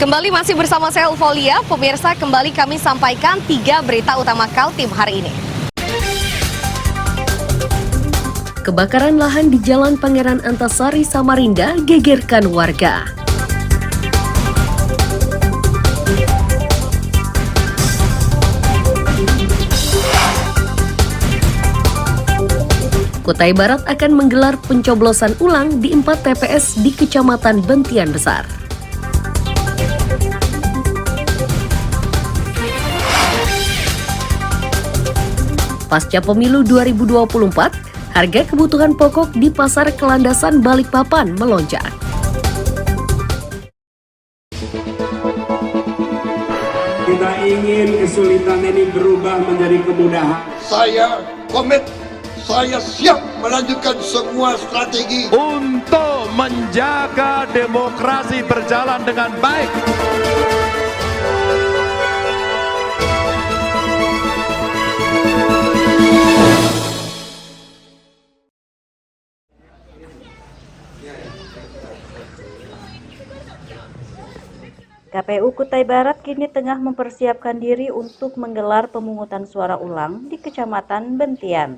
Kembali masih bersama saya Ulfolia, pemirsa kembali kami sampaikan 3 berita utama Kaltim hari ini. Kebakaran lahan di Jalan Pangeran Antasari, Samarinda gegerkan warga. Kutai Barat akan menggelar pencoblosan ulang di 4 TPS di Kecamatan Bentian Besar. Pasca pemilu 2024, harga kebutuhan pokok di pasar Kelandasan Balikpapan melonjak. Kita ingin kesulitan ini berubah menjadi kemudahan. Saya komit, saya siap melanjutkan semua strategi untuk menjaga demokrasi berjalan dengan baik. KPU Kutai Barat kini tengah mempersiapkan diri untuk menggelar pemungutan suara ulang di Kecamatan Bentian.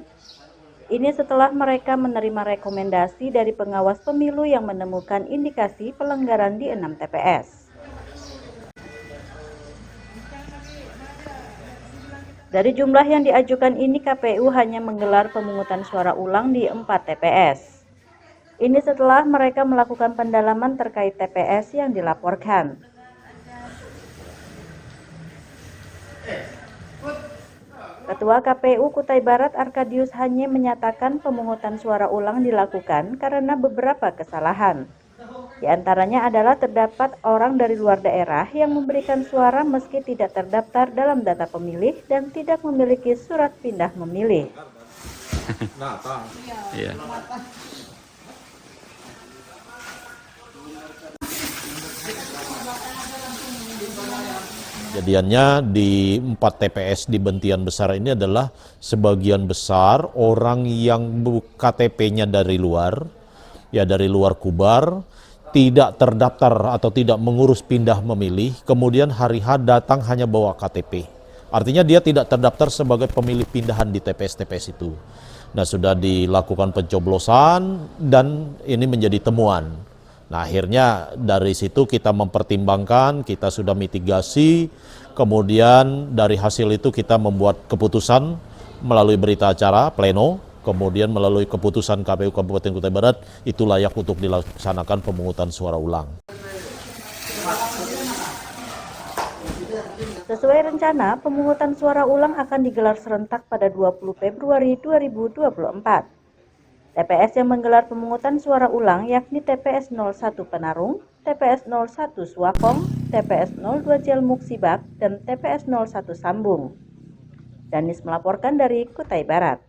Ini setelah mereka menerima rekomendasi dari pengawas pemilu yang menemukan indikasi pelanggaran di 6 TPS. Dari jumlah yang diajukan ini, KPU hanya menggelar pemungutan suara ulang di 4 TPS. Ini setelah mereka melakukan pendalaman terkait TPS yang dilaporkan. Ketua KPU Kutai Barat Arkadius Hanye menyatakan pemungutan suara ulang dilakukan karena beberapa kesalahan. Di antaranya adalah terdapat orang dari luar daerah yang memberikan suara meski tidak terdaftar dalam data pemilih dan tidak memiliki surat pindah memilih. Iya. Kejadiannya di 4 TPS di Bentian Besar ini adalah sebagian besar orang yang KTP-nya dari luar Kubar, tidak terdaftar atau tidak mengurus pindah memilih, kemudian hari H datang hanya bawa KTP. Artinya dia tidak terdaftar sebagai pemilih pindahan di TPS-TPS itu. Nah, sudah dilakukan pencoblosan dan ini menjadi temuan. Nah, akhirnya dari situ kita mempertimbangkan, kita sudah mitigasi, kemudian dari hasil itu kita membuat keputusan melalui berita acara, pleno, kemudian melalui keputusan KPU Kabupaten Kutai Barat, itu layak untuk dilaksanakan pemungutan suara ulang. Sesuai rencana, pemungutan suara ulang akan digelar serentak pada 20 Februari 2024. TPS yang menggelar pemungutan suara ulang yakni TPS 01 Penarung, TPS 01 Suakong, TPS 02 Jelmuk Sibak, dan TPS 01 Sambung. Danis melaporkan dari Kutai Barat.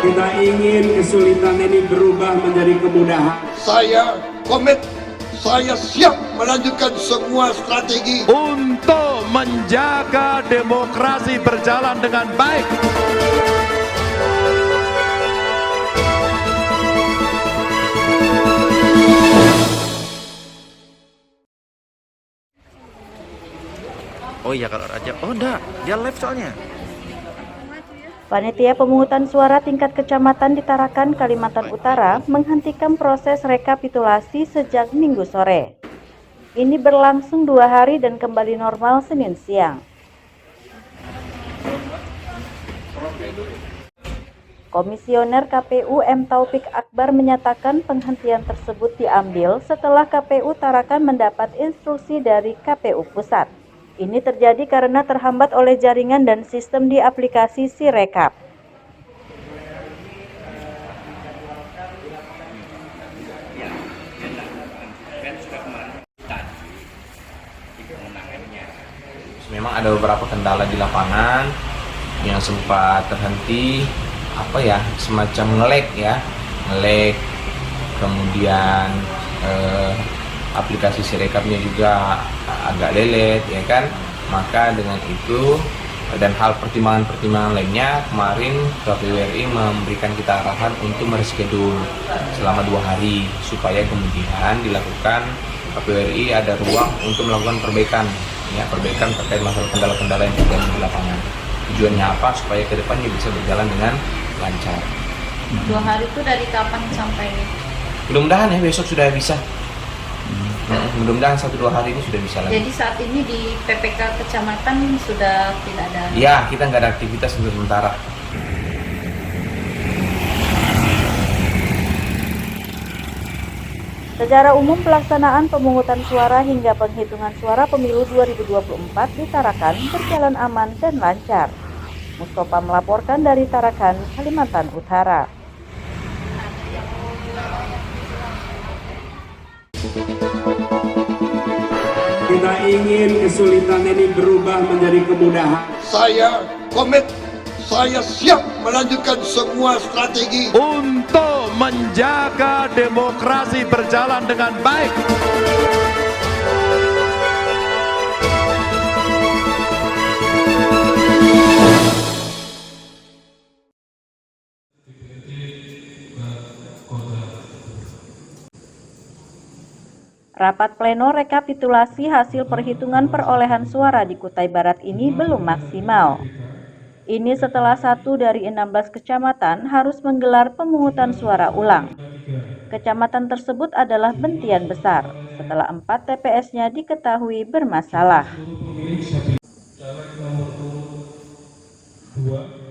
Kita ingin kesulitan ini berubah menjadi kemudahan. saya komit, saya siap melanjutkan semua strategi Untuk menjaga demokrasi berjalan dengan baik. Oh iya, kalau Raja, oh enggak, dia live soalnya. Panitia pemungutan suara tingkat kecamatan di Tarakan, Kalimantan Utara menghentikan proses rekapitulasi sejak Minggu sore. Ini berlangsung 2 hari dan kembali normal Senin siang. Komisioner KPU M. Taufik Akbar menyatakan penghentian tersebut diambil setelah KPU Tarakan mendapat instruksi dari KPU Pusat. Ini terjadi karena terhambat oleh jaringan dan sistem di aplikasi Sirekap. Memang ada beberapa kendala di lapangan yang sempat terhenti, semacam nge-lag, kemudian aplikasi Sirekapnya juga agak lelet, ya kan. Maka dengan itu dan hal pertimbangan-pertimbangan lainnya, kemarin KPU RI memberikan kita arahan untuk mereschedule selama 2 hari supaya kemudian dilakukan KPU RI ada ruang untuk melakukan perbaikan terkait masalah kendala-kendala yang terjadi di lapangan. Tujuannya apa? Supaya kedepannya bisa berjalan dengan lancar. 2 hari itu dari kapan sampai? Mudah-mudahan ya besok sudah bisa. Mudah-mudahan 1-2 hari ini sudah bisa lagi. Jadi saat ini di PPK kecamatan sudah tidak ada? Ya, kita nggak ada aktivitas untuk sementara. Secara umum pelaksanaan pemungutan suara hingga penghitungan suara pemilu 2024 di Tarakan berjalan aman dan lancar. Mustafa melaporkan dari Tarakan, Kalimantan Utara. Kita ingin kesulitan ini berubah menjadi kemudahan. Saya komit, saya siap melanjutkan semua strategi untuk menjaga demokrasi berjalan dengan baik. Rapat pleno rekapitulasi hasil perhitungan perolehan suara di Kutai Barat ini belum maksimal. Ini setelah 1 dari 16 kecamatan harus menggelar pemungutan suara ulang. Kecamatan tersebut adalah Bentian Besar, setelah 4 TPS-nya diketahui bermasalah.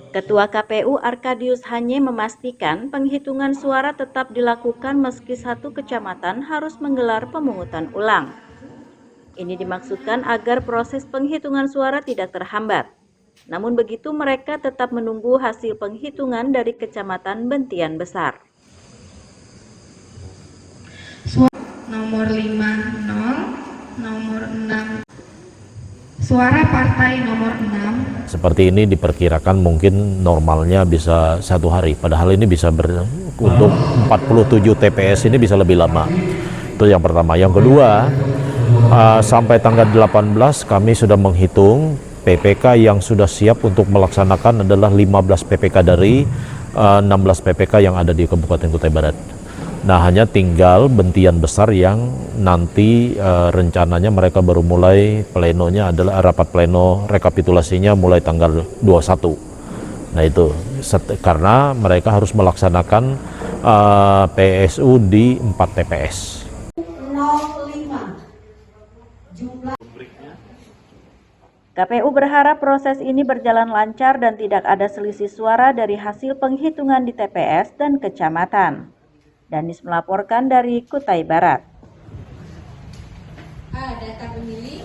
Ketua KPU Arkadius Hanye memastikan penghitungan suara tetap dilakukan meski 1 kecamatan harus menggelar pemungutan ulang. Ini dimaksudkan agar proses penghitungan suara tidak terhambat. Namun begitu mereka tetap menunggu hasil penghitungan dari Kecamatan Bentian Besar. Nomor 50, nomor 6. Suara partai nomor 6. Seperti ini diperkirakan mungkin normalnya bisa 1 hari, padahal ini bisa untuk 47 TPS ini bisa lebih lama. Itu yang pertama. Yang kedua, sampai tanggal 18 kami sudah menghitung PPK yang sudah siap untuk melaksanakan adalah 15 PPK dari 16 PPK yang ada di Kabupaten Kutai Barat. Nah, hanya tinggal Bentian Besar yang nanti rencananya mereka baru mulai plenonya adalah rapat pleno rekapitulasinya mulai tanggal 21. Nah itu karena mereka harus melaksanakan PSU di 4 TPS. 05 jumlah. KPU berharap proses ini berjalan lancar dan tidak ada selisih suara dari hasil penghitungan di TPS dan kecamatan. Danis melaporkan dari Kutai Barat. Data pemilih